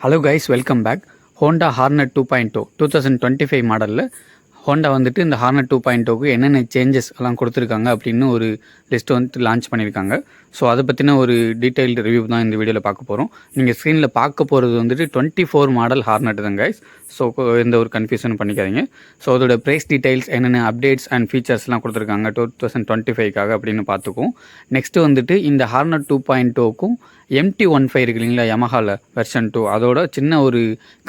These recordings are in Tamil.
Hello guys, welcome back. Honda Hornet 2.0 2025 மாடலில் ஹோண்டா வந்துட்டு இந்த ஹார்னட் 2.0க்கு என்னென்ன சேஞ்சஸ் எல்லாம் கொடுத்துருக்காங்க அப்படின்னு ஒரு லிஸ்ட் வந்துட்டு லான்ச் பண்ணியிருக்காங்க. ஸோ அதை பற்றின ஒரு டீட்டெயில்டு ரிவ்யூ தான் இந்த வீடியோவில் பார்க்க போகிறோம். நீங்கள் ஸ்க்ரீனில் பார்க்க போகிறது வந்துட்டு 24 மாடல் ஹார்னட் தான் கைஸ். ஸோ எந்த ஒரு கன்ஃபியூஷனும் பண்ணிக்காதீங்க. ஸோ அதோட ப்ரைஸ் டீட்டெயில்ஸ் என்னென்ன அப்டேட்ஸ் அண்ட் ஃபீச்சர்ஸ்லாம் கொடுத்துருக்காங்க 2025க்காக அப்படின்னு பார்த்துக்குவோம். நெக்ஸ்ட்டு வந்துட்டு இந்த ஹார்னட் 2.0க்கும் MT-15 இருக்கு இல்லைங்களா, யமஹாவில் வெர்ஷன் 2, அதோட சின்ன ஒரு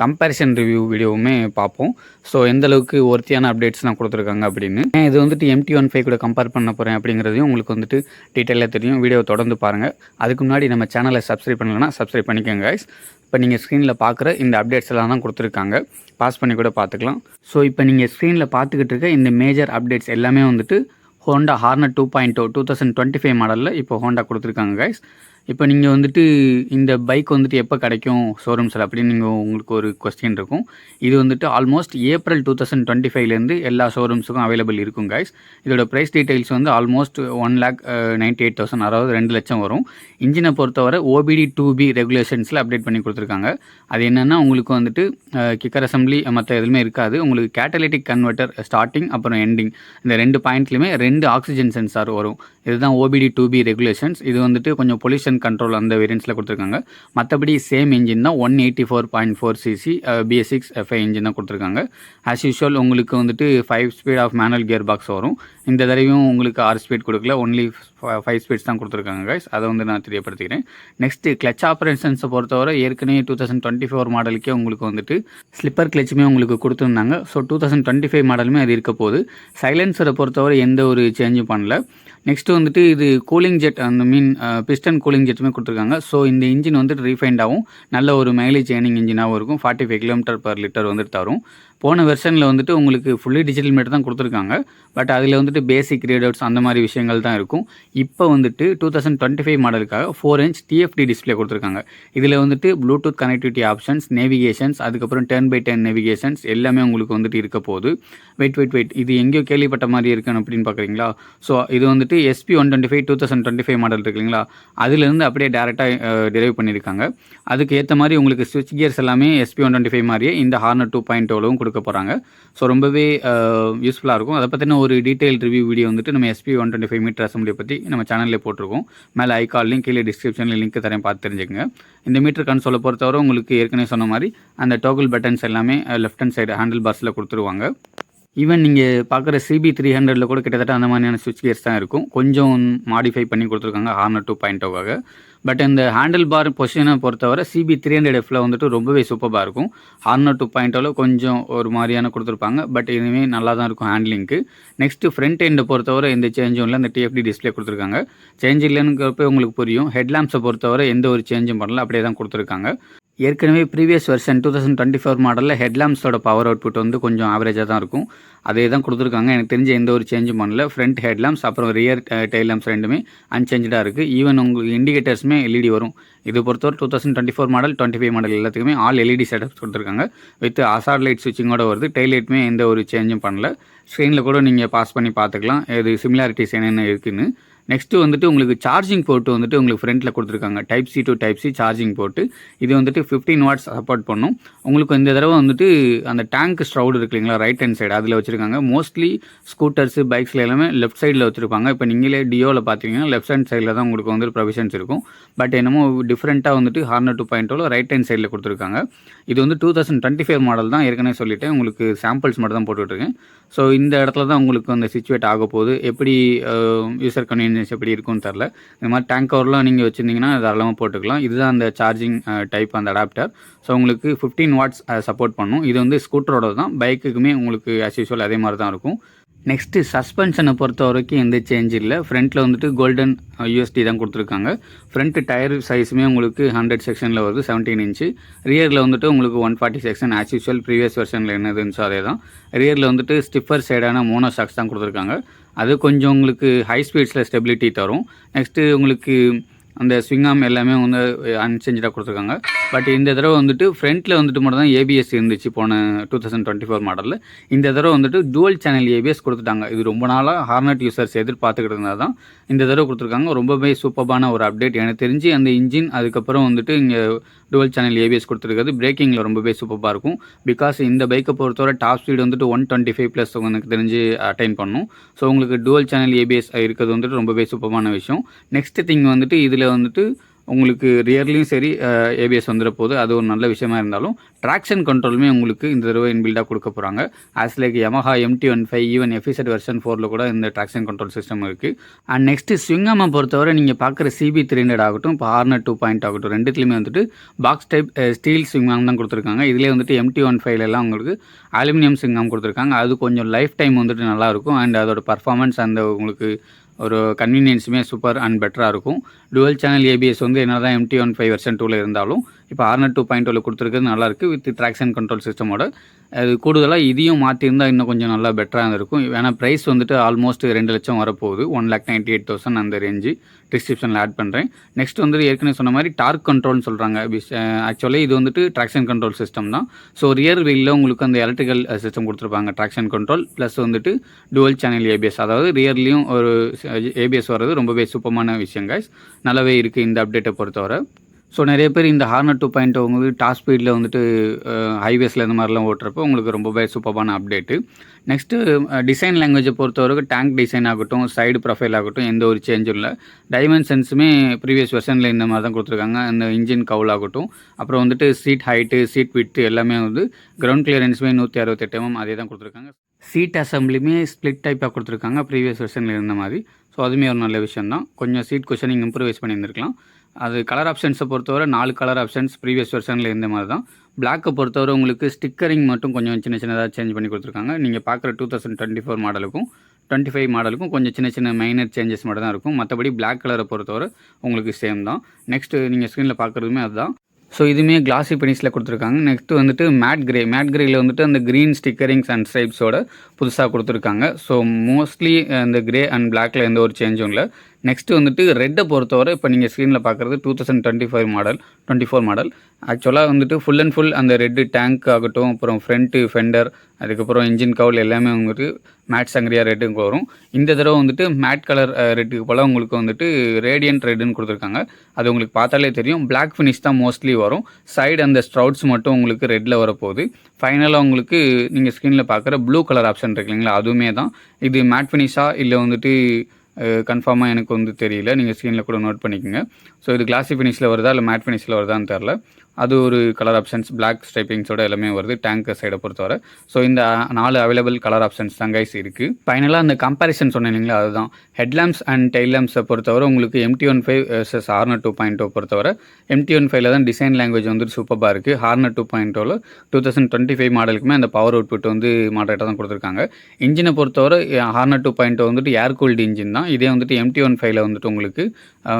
கம்பேரிசன் ரிவ்யூ வீடியோவுமே பார்ப்போம். ஸோ எந்தளவுக்கு ஒர்த்தியான அப்டேட்ஸ்லாம் கொடுத்துருக்காங்க அப்படின்னு. இது வந்துட்டு MT-15 கூட கம்பேர் பண்ண போகிறேன் அப்படிங்கிறதையும் உங்களுக்கு வந்துட்டு டீட்டெயிலாக தெரியும். வீடியோ தொடர்ந்து பாருங்கள். அதுக்கு முன்னாடி நம்ம சேனலை சப்ஸ்கிரைப் பண்ணலைன்னா சப்ஸ்கிரைப் பண்ணிக்கோங்க கைஸ். இப்போ நீங்கள் ஸ்க்ரீனில் பார்க்குற இந்த அப்டேட்ஸ் எல்லாம் தான் கொடுத்துருக்காங்க. பாஸ் பண்ணி கூட பார்த்துக்கலாம். ஸோ இப்போ நீங்கள் ஸ்க்ரீனில் பார்த்துக்கிட்டு இருக்க இந்த மேஜர் அப்டேட்ஸ் எல்லாமே வந்துட்டு ஹோண்டா ஹார்னட் 2.0 2025 மாடலில் இப்போ ஹோண்டா கொடுத்துருக்காங்க கைஸ். இப்போ நீங்கள் வந்துட்டு இந்த பைக் வந்துட்டு எப்போ கிடைக்கும் ஷோரூம்ஸில் அப்படின்னு உங்களுக்கு ஒரு கொஸ்டின் இருக்கும். இது வந்துட்டு ஆல்மோஸ்ட் ஏப்ரல் 2025லேருந்து எல்லா ஷோரூம்ஸுக்கும் அவைலபிள் இருக்கும் கைஸ். இதோட ப்ரைஸ் டீட்டெயில்ஸ் வந்து ஆல்மோஸ்ட் 1,98,000, அதாவது 2 லட்சம் வரும். இன்ஜினை பொறுத்தவரை OBD2B ரெகுலேஷன்ஸில் அப்டேட் பண்ணி கொடுத்துருக்காங்க. அது என்னென்னா உங்களுக்கு வந்துட்டு கிக்கர் அசம்பிளி மற்ற எதுவுமே இருக்காது. உங்களுக்கு கேட்டலிட்டிக் கன்வெர்ட்டர் ஸ்டார்டிங் அப்புறம் எண்டிங் இந்த 2 பாயிண்ட்லையுமே 2 ஆக்சிஜன் சென்சார் வரும். இதுதான் OBD2B ரெகுலேஷன்ஸ். இது வந்துட்டு கொஞ்சம் பொல்யூஷன் கண்ட்ரோல் அந்த வேரியன்ட்ஸில் கொடுத்துருக்காங்க. மற்றபடி சேம் இன்ஜின் தான் 184.4cc BS6 FI இன்ஜின் தான் கொடுத்துருக்காங்க. ஆஸ் யூஷுவல் உங்களுக்கு வந்துட்டு 5 speed of manual gear box வரும். இந்த தடவையும் உங்களுக்கு 6 ஸ்பீட் கொடுக்கல, ஒன்லி 5 ஸ்பீட்ஸ் தான் கொடுத்துருக்காங்க கைஸ். அதை வந்து நான் தெரியப்படுத்திக்கிறேன். நெக்ஸ்ட்டு கிளச் ஆப்ரேஷன்ஸை பொறுத்தவரை ஏற்கனவே 2024 மாடலுக்கே உங்களுக்கு வந்துட்டு ஸ்லிப்பர் கிளச்சுமே உங்களுக்கு கொடுத்துருந்தாங்க. ஸோ 2025 மாடலுமே அது இருக்க போகுது. சைலன்சரை பொறுத்தவரை எந்த ஒரு சேஞ்சும் பண்ணல. நெக்ஸ்ட்டு வந்துட்டு இது கூலிங் ஜெட், அந்த பிஸ்டன் கூலிங் ஜெட்டுமே கொடுத்துருக்காங்க. ஸோ இந்த இன்ஜின் வந்துட்டு ரீஃபைண்டாகவும் நல்ல ஒரு மைலேஜ் ஏர்னிங் இன்ஜினாகவும் இருக்கும். 45 km/லிட்டர் வந்துட்டு தரும். போன வெர்ஷனில் வந்துட்டு உங்களுக்கு ஃபுல்லி டிஜிட்டல் மீட்டர் தான் கொடுத்துருக்காங்க. பட் அதில் வந்துட்டு பேசிக் ரீடவுட்ஸ் அந்த மாதிரி விஷயங்கள் தான் இருக்கும். இப்போ வந்துட்டு 2025 மாடலுக்காக 4 inch TFT டிஸ்பிளே கொடுத்துருக்காங்க. இதில் வந்துட்டு ப்ளூடூத் கனெக்டிவிட்டி ஆப்ஷன்ஸ், நேவிகேஷன்ஸ், அதுக்கப்புறம் 10x10 நேவிகேஷன்ஸ் எல்லாமே உங்களுக்கு வந்துட்டு இருக்க போகுது. வெயிட் இது எங்கேயோ கேள்விப்பட்ட மாதிரி இருக்குன்னு அப்படின்னு பார்க்குறீங்களா? ஸோ இது வந்துட்டு SP125 2025 மாடல் இருக்கு இல்லைங்களா, அதுலேருந்து அப்படியே டேரெக்டாக டெரைவ் பண்ணியிருக்காங்க. அதுக்கு ஏற்ற மாதிரி உங்களுக்கு ஸ்விட்ச் கியர்ஸ் எல்லாமே SP125 மாதிரியே இந்த ஹார்னட் 2.0வும் கொடுக்க போகிறாங்க. ஸோ ரொம்பவே யூஸ்ஃபுல்லாக இருக்கும். அதை பற்றின ஒரு டீட்டெயில் ரிவ்யூ வீடியோ வந்துட்டு நம்ம SP125 மீட்டர் அசம்பிளியை பற்றி நம்ம சேனலில் போட்டிருக்கோம். மேலே ஐகால் லிங்க், கீழே டிஸ்கிரிப்ஷனில் லிங்க் தரேன், பார்த்து தெரிஞ்சுக்கங்க. இந்த மீட்டர் கன்சோலை பொறுத்தவரை உங்களுக்கு ஏற்கனவே சொன்ன மாதிரி அந்த டோக்கிள் பட்டன்ஸ் எல்லாமே லெஃப்ட் ஹேண்ட் சைடு ஹேண்டில் பார்ஸில் கொடுத்துருவாங்க. ஈவன் நீங்கள் பார்க்குற CB300 கூட கிட்டத்தட்ட அந்த மாதிரியான ஸ்விட்ச் கியர்ஸ் தான் இருக்கும். கொஞ்சம் மாடிஃபை பண்ணி கொடுத்துருக்காங்க ஹார்னட் 2.0க்காக. பட் இந்த ஹேண்டில் பார் பொசிஷனை பொறுத்தவரை CB300Fல வந்துட்டு ரொம்பவே சூப்பராக இருக்கும். ஹார்னட் 2.0ல கொஞ்சம் ஒரு மாதிரியான கொடுத்துருப்பாங்க. பட் இதுவே நல்லா தான் இருக்கும் ஹேண்ட்லிங்க்கு. நெக்ஸ்ட்டு ஃப்ரண்ட் எண்டை பொறுத்தவரை எந்த சேஞ்சும் இல்லை. இந்த TFT டிஸ்பிளே கொடுத்துருக்காங்க. சேஞ்ச் இல்லைங்கிறப்ப உங்களுக்கு புரியும். ஹெட்லாம்ப்ஸை பொறுத்தவரை எந்த ஒரு சேஞ்சும் பண்ணல, அப்படியே தான் கொடுத்துருக்காங்க. ஏற்கனவே ப்ரீவியஸ் வெர்ஷன் 2024 மாடலில் ஹெட்லாம்ப்ஸோட பவர் அவுட்புட் வந்து கொஞ்சம் ஆவரேஜாக தான் இருக்கும். அதே தான் கொடுத்துருக்காங்க. எனக்கு தெரிஞ்ச எந்த ஒரு சேஞ்சும் பண்ணல. ஃப்ரண்ட் ஹெட்லாம்ப்ஸ் அப்புறம் ரியர் டெயில் லாம்ப்ஸ் ரெண்டுமே அன்சேஞ்சாக இருக்குது. ஈவன் உங்களுக்கு இண்டிகேட்டர்ஸுமே LED வரும். இது பொறுத்தவரை 2024 மாடல் 25 மாடல் எல்லாத்துக்குமே ஆல் LED செட்டப்ஸ் கொடுத்துருக்காங்க. வித் ஹசார்ட் லைட் ஸ்விட்சிங்கோட வருது. டெயில் லைட்டுமே எந்த ஒரு சேஞ்சும் பண்ணல. ஸ்க்ரீனில் கூட நீங்கள் பாஸ் பண்ணி பார்த்துக்கலாம் இது சிமிலாரிட்டிஸ் என்னென்ன இருக்குதுன்னு. நெக்ஸ்ட்டு வந்துட்டு உங்களுக்கு சார்ஜிங் போர்ட்டு வந்துட்டு உங்களுக்கு ஃப்ரண்ட்டில் கொடுத்துருக்காங்க. Type C to Type C charging board. இது வந்துட்டு 15 watts சப்போர்ட் பண்ணும். உங்களுக்கு இந்த தடவை வந்துட்டு அந்த டேங்க் ஸ்ட்ரவுட் இருக்கு இல்லைங்களா, ரைட் ஹேண்ட் சைடு அதில் வச்சுருக்காங்க. மோஸ்ட்லி ஸ்கூட்டர்ஸு, பைக்ஸில் எல்லாமே லெஃப்ட் சைடில் வச்சுருப்பாங்க. இப்போ நீங்களே டியோவில் பார்த்தீங்கன்னா லெஃப்ட் ஹேண்ட் சைடில் தான் உங்களுக்கு வந்துட்டு ப்ரொவிஷன்ஸ் இருக்கும். பட் என்னமோ டிஃப்ரெண்ட்டாக வந்துட்டு ஹார்னட் 2.0ல ரைட் ஹேண்ட் சைடில் கொடுத்துருக்காங்க. இது வந்து 2025 மாடல் தான், ஏற்கனவே சொல்லிட்டேன். உங்களுக்கு சாம்பிள்ஸ் மட்டும் தான் போட்டுட்ருக்கேன். ஸோ இந்த இடத்துல தான் உங்களுக்கு அந்த சிச்சுவேட் ஆக போகுது. எப்படி யூசர் கன்வீனியன்ஸ் எப்படி இருக்குன்னு தெரில. இந்த மாதிரி டேங்க் கவர்லாம் நீங்கள் வச்சுருந்தீங்கன்னா தாராளமாக போட்டுக்கலாம். இதுதான் அந்த சார்ஜிங் டைப், அந்த அடாப்டர். ஸோ உங்களுக்கு 15 watts சப்போர்ட் பண்ணும். இது வந்து ஸ்கூட்டரோட தான். பைக்குக்குமே உங்களுக்கு ஆஸ் யூஸ்வல் அதே மாதிரி தான் இருக்கும். நெக்ஸ்ட்டு சஸ்பென்ஷனை பொறுத்த வரைக்கும் எந்த சேஞ்ச் இல்லை. ஃப்ரண்ட்டில் வந்துட்டு கோல்டன் USD தான் கொடுத்துருக்காங்க. ஃப்ரண்ட் டயர் சைஸுமே உங்களுக்கு 100 செக்ஷனில் வருது, 17 inch. ரியரில் வந்துட்டு உங்களுக்கு 140 செக்ஷன் ஆஸ் யூஸ்வல் ப்ரீவியஸ் வெர்ஷனில் என்ன இருந்துச்சோ அதே தான். ரியரில் வந்துட்டு ஸ்டிஃபர் சைடான மோனோ ஷாக்ஸ் தான் கொடுத்துருக்காங்க. அது கொஞ்சம் உங்களுக்கு ஹை ஸ்பீட்ஸில் ஸ்டெபிலிட்டி தரும். நெக்ஸ்ட்டு உங்களுக்கு அந்த ஸ்விங் ஆர்ம் எல்லாமே வந்து அன்சேஞ்சாக கொடுத்துருக்காங்க. பட் இந்த தடவை வந்துட்டு ஃப்ரண்ட்டில் வந்துட்டு மட்டும் தான் ABS இருந்துச்சு போன 2024 மாடலில். இந்த தடவை வந்துட்டு டூவல் சேனல் ABS கொடுத்துட்டாங்க. இது ரொம்ப நாளாக ஹார்னட் யூசர்ஸ் எதிர்பார்த்துக்கிட்டு இருந்தால் தான் இந்த தடவை கொடுத்துருக்காங்க. ரொம்பவே சூப்பரான ஒரு அப்டேட். எனக்கு தெரிஞ்சு அந்த இன்ஜின் அதுக்கப்புறம் வந்துட்டு இங்கே டுவல் சேனல் ஏபிஎஸ் கொடுத்துருக்குது. பிரேக்கிங்கில் ரொம்பவே சூப்பராக இருக்கும். பிகாஸ் இந்த பைக்கை பொறுத்தவரை டாப் ஸ்பீடு வந்துட்டு 125+ எனக்கு தெரிஞ்சு அட்டைன் பண்ணும். ஸோ உங்களுக்கு டுவல் சேனல் ஏபிஎஸ் இருக்கிறது வந்துட்டு ரொம்பவே சூப்பரான விஷயம். நெக்ஸ்ட் திங் வந்துட்டு இதில் வந்துட்டு உங்களுக்கு ரியர்லையும் சரி ஏபிஎஸ் வந்துட போது, அது ஒரு நல்ல விஷயமா இருந்தாலும் ட்ராக்ஷன் கண்ட்ரோலுமே உங்களுக்கு இந்த தடவை இன்பில்டாக கொடுக்க போகிறாங்க. As like Yamaha MT-15 even FZ version 4ல் கூட இந்த ட்ராக்ஷன் கண்ட்ரோல் சிஸ்டம் இருக்குது. அண்ட் நெக்ஸ்ட்டு ஸ்விங்காமை பொறுத்தவரை நீங்கள் பார்க்குற CB300 ஆகட்டும், இப்போ ஹார்னர் 2 ஆகட்டும், ரெண்டுத்துலையுமே வந்துட்டு பாக்ஸ் டைப் ஸ்டீல் ஸ்விங்காம் தான் கொடுத்துருக்காங்க. இதிலே வந்துட்டு MT-15 உங்களுக்கு அலுமினியம் ஸ்விங்காம் கொடுத்துருக்காங்க. அது கொஞ்சம் லைஃப் டைம் வந்துட்டு நல்லாயிருக்கும். அண்ட் அதோட பர்ஃபார்மன்ஸ் அந்த உங்களுக்கு ஒரு கன்வீனியன்ஸுமே சூப்பர் அண்ட் பெட்டராக இருக்கும். டுவல் சேனல் ஏபிஎஸ் வந்து என்ன தான் MT-15 வெர்ஷன் 2ல் இருந்தாலும் இப்போ ஹார்னர் 2.0 கொடுத்துருக்கிறது நல்லாயிருக்கு. வித் ட்ராக்ஷன் கண்ட்ரோல் சிஸ்டமோட அது கூடுதலாக இதையும் மாற்றிருந்தால் இன்னும் கொஞ்சம் நல்லா பெட்டராக இருந்திருக்கும். ஏன்னா ப்ரைஸ் வந்துட்டு ஆல்மோஸ்ட் 2 லட்சம் வரப்போகுது. 1,98,000 அந்த ரேஞ்சு டிஸ்கிரிப்ஷனில் ஆட் பண்ணுறேன். நெக்ஸ்ட் வந்துட்டு ஏற்கனவே சொன்ன மாதிரி டார்க் கண்ட்ரோல்னு சொல்கிறாங்க. ஆக்சுவலி இது வந்துட்டு ட்ராக்ஷன் கண்ட்ரோல் சிஸ்டம் தான். ஸோ ரியர் வீலில் உங்களுக்கு அந்த எலக்ட்ரிக்கல் சிஸ்டம் கொடுத்துருப்பாங்க. ட்ராக்ஷன் கண்ட்ரோல் ப்ளஸ் வந்துட்டு டுவல் சேனல் ஏபிஎஸ், அதாவது ரியர்லேயும் ஒரு ஏபிஎஸ் வர்றது ரொம்பவே சூப்பரான விஷயம் கைஸ். நல்லாவே இருக்குது இந்த அப்டேட்டை பொறுத்தவரை. ஸோ நிறைய பேர் இந்த ஹார்னர் 2.0 உங்களுக்கு டாப் ஸ்பீடில் வந்துட்டு ஹைவேஸில் இந்த மாதிரிலாம் ஓட்டுறப்போ உங்களுக்கு ரொம்பவே சூப்பரான அப்டேட்டு. நெக்ஸ்ட்டு டிசைன் லாங்குவேஜை பொறுத்தவரைக்கும் டேங்க் டிசைன் ஆகட்டும், சைடு ப்ரொஃபைல் ஆகட்டும், எந்த ஒரு சேஞ்சும் இல்லை. டைமென்ஷன்ஸுமே ப்ரீவியஸ் வெர்ஷனில் இந்த மாதிரி தான் கொடுத்துருக்காங்க. அந்த இன்ஜின் கவுல் ஆகட்டும், அப்புறம் வந்துட்டு சீட் ஹைட்டு, சீட் விட்டு எல்லாமே வந்து கிரவுண்ட் கிளியரன்ஸுமே 168 mm அதே தான் கொடுத்துருக்காங்க. சீட் அசம்பிளியுமே ஸ்ப்ளிட் டைப்பாக கொடுத்துருக்காங்க ப்ரீவியஸ் வெர்ஷனில் இருந்த மாதிரி. ஸோ அதுவுமே ஒரு நல்ல விஷயம் தான். கொஞ்சம் சீட் குஷனிங் இம்ப்ரூவைஸ் பண்ணியிருந்துருக்கலாம். அது கலர் ஆப்ஷன்ஸை பொறுத்தவரை 4 கலர் ஆப்ஷன்ஸ் ப்ரீவியஸ் வெர்ஷனில் இருந்த மாதிரி தான். பிளாக்கை பொறுத்தவரை உங்களுக்கு ஸ்டிக்கரிங் மட்டும் கொஞ்சம் சின்னதாக சேஞ்ச் பண்ணி கொடுத்துருக்காங்க. நீங்கள் பார்க்குற 2024 மாடலுக்கும் 25 மாடலுக்கும் கொஞ்சம் சின்ன மைனர் சேஞ்சஸ் மட்டும் தான் இருக்கும். மற்றபடி பிளாக் கலரை பொறுத்தவரை உங்களுக்கு சேம் தான். நெக்ஸ்ட்டு நீங்கள் ஸ்க்ரீனில் பார்க்குறதுமே அதுதான். ஸோ இதுவுமே கிளாசி ஃபினிஷில் கொடுத்துருக்காங்க. நெக்ஸ்ட்டு வந்துட்டு மேட் கிரேயில் வந்துட்டு அந்த க்ரீன் ஸ்டிக்கரிங்ஸ் அண்ட் ஸ்ட்ரைப்ஸோட புதுசாக கொடுத்துருக்காங்க. ஸோ மோஸ்ட்லி அந்த கிரே அண்ட் பிளாக்கில் எந்த ஒரு சேஞ்சும் இல்லை. நெக்ஸ்ட்டு வந்துட்டு ரெட்டை பொறுத்தவரை இப்போ நீங்கள் ஸ்க்ரீனில் பார்க்குறது 2024 மாடல். ஆக்சுவலாக வந்துட்டு ஃபுல் அண்ட் ஃபுல் அந்த ரெட்டு டேங்க் ஆகட்டும், அப்புறம் ஃப்ரண்ட்டு ஃபெண்டர், அதுக்கப்புறம் இன்ஜின் கவுல் எல்லாமே வந்துட்டு மேட் சங்கரியா ரெட்டுக்கு வரும். இந்த தடவை வந்துட்டு மேட் கலர் ரெட்டுக்கு போல் உங்களுக்கு வந்துட்டு ரேடியன்ட் ரெட்டுன்னு கொடுத்துருக்காங்க. அது உங்களுக்கு பார்த்தாலே தெரியும். பிளாக் ஃபினிஷ் தான் மோஸ்ட்லி வரும். சைடு அந்த ஸ்ட்ரவுட்ஸ் மட்டும் உங்களுக்கு ரெட்டில் வரப்போகுது. ஃபைனலாக உங்களுக்கு நீங்கள் ஸ்க்ரீனில் பார்க்குற ப்ளூ கலர் ஆப்ஷன் இருக்கு இல்லைங்களா, அதுவுமே தான். இது மேட் ஃபினிஷாக இல்லை வந்துட்டு கன்ஃபார்மாக எனக்கு வந்து தெரியல. நீங்கள் ஸ்க்ரீனில் கூட நோட் பண்ணிக்கோங்க. ஸோ இது கிளாசி ஃபினிஷில் வருதா இல்லை மேட் ஃபினிஷில் வருதான்னு தெரில. அது ஒரு கலர் ஆப்ஷன்ஸ் பிளாக் ஸ்ட்ரைப்பிங்ஸோட எல்லாமே வருது டேங்க் சைடை பொறுத்தவரை. ஸோ இந்த 4 அவைலபிள் கலர் ஆப்ஷன்ஸ் தான் கைஸ் இருக்குது. ஃபைனலாக அந்த கம்பேரிசன் சொன்னேன் இல்லைங்களா, அதுதான் ஹெட்லாம்ப்ஸ் அண்ட் டெயில் லேம்ப்ஸை பொறுத்தவரை உங்களுக்கு MT-15 vs ஹார்னர் 2.0 பொறுத்தவரை MT-15 தான் டிசைன் லாங்குவேஜ் வந்துட்டு சூப்பராக இருக்குது. ஹார்னர் 2.0 2025 மாடலுக்குமே அந்த பவர் அவுட்புட் வந்து மாடரேட்டாக தான் கொடுத்துருக்காங்க. இன்ஜினை பொறுத்தவரை ஹார்னர் 2.0 வந்துட்டு ஏர் கூல்டு இன்ஜின் தான். இதே வந்துட்டு MT-15 வந்துட்டு உங்களுக்கு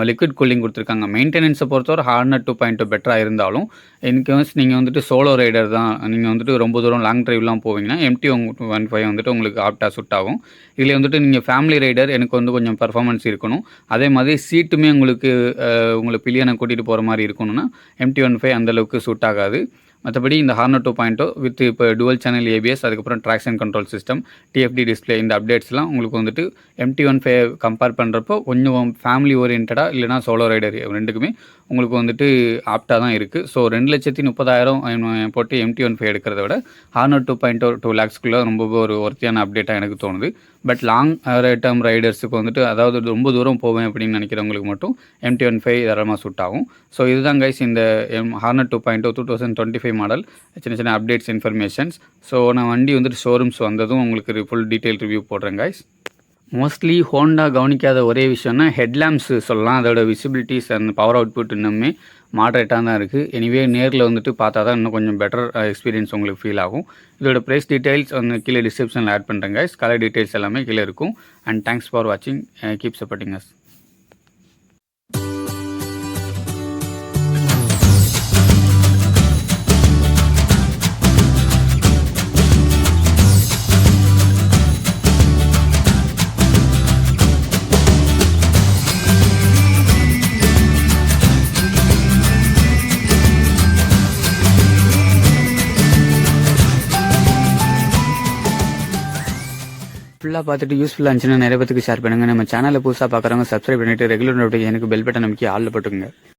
லிக்விட் கூலிங் கொடுத்துருக்காங்க. மெயின்டெனன்ஸை பொறுத்தவரை ஹார்னர் 2.0 பெட்டராக இருந்தாலும் இன்கேஸ் நீங்கள் வந்துட்டு சோலோ ரைடர் தான், நீங்கள் வந்துட்டு ரொம்ப தூரம் லாங் ட்ரைவ்லாம் போவீங்கன்னா MT-15 வந்துட்டு உங்களுக்கு ஆப்டாக சுட் ஆகும். இதில் வந்துட்டு நீங்கள் ஃபேமிலி ரைடர், எனக்கு வந்து கொஞ்சம் பர்ஃபார்மன்ஸ் இருக்கணும், அதே மாதிரி சீட்டுமே உங்களுக்கு பில்லியனை கூட்டிகிட்டு போகிற மாதிரி இருக்கணும்னா MT-15 அந்தளவுக்கு சூட் ஆகாது. மற்றபடி இந்த ஹார்னர் 2.0 வித் இப்போ டுவல் சேனல் ஏபிஎஸ், அதுக்கப்புறம் traction control system, TFD display, இந்த அப்டேட்ஸ்லாம் உங்களுக்கு வந்துட்டு MT-15 கம்பேர் பண்ணுறப்போ கொஞ்சம் ஃபேமிலி ஓரியன்டாக இல்லைனா சோலோ ரைடர் ரெண்டுக்குமே உங்களுக்கு வந்துட்டு ஆப்டாக தான் இருக்குது. ஸோ 2,30,000 போட்டு MT-15 எடுக்கிறத விட ஹார்னர் 2.0 2 lakhsக்குள்ளே ரொம்ப ஒரு ஒர்த்தியான அப்டேட்டாக எனக்கு தோணுது. பட் லாங் டேர்ம் ரைடர்ஸுக்கு வந்துட்டு, அதாவது ரொம்ப தூரம் போவேன் அப்படின்னு நினைக்கிறவங்களுக்கு மட்டும் MT-15 தாராளமாக சூட் ஆகும். ஸோ இதுதான் கைஸ் இந்த ஹார்னர் 2.0 2025 மாடல் சின்ன அப்டேட்ஸ் இன்ஃபர்மேஷன்ஸ். ஸோ நான் வண்டி வந்துட்டு ஷோரூம்ஸ் வந்ததும் உங்களுக்கு ஃபுல் டீட்டெயில் ரிவ்யூ போடுறேன் கைஸ். மோஸ்ட்லி ஹோண்டா கவனிக்காத ஒரே விஷயம்னா ஹெட்லாம்ப்ஸ் சொல்லலாம். அதோட விசிபிலிட்டிஸ் அண்ட் பவர் அவுட்புட் இன்னுமே மாடரேட்டாக தான் இருக்குது. எனிவே நேரில் வந்துட்டு பார்த்தா தான் இன்னும் கொஞ்சம் பெட்டர் எக்ஸ்பீரியன்ஸ் உங்களுக்கு ஃபீல் ஆகும். இதோட ப்ரைஸ் டீட்டெயில்ஸ் வந்து கீழே டிஸ்கிரிப்ஷனில் ஆட் பண்ணுறேன் கைஸ். கலர் டீட்டெயில்ஸ் எல்லாமே கீழே இருக்கும். அண்ட் தேங்க்ஸ் ஃபார் வாட்சிங். Keep supporting us. ஃபுல்லாக பார்த்துட்டு யூஸ்ஃபுல்லாக இருந்துச்சுன்னா நிறைய பேருக்கு ஷேர் பண்ணுங்கள். நம்ம சேனலை புதுசாக பார்க்குறவங்க சப்ஸ்கிரைப் பண்ணிவிட்டு ரெகுலர் நோட்டிஃபிகேஷனுக்கு பெல் பட்டன் அமைக்கி ஆளில் போட்டுங்க.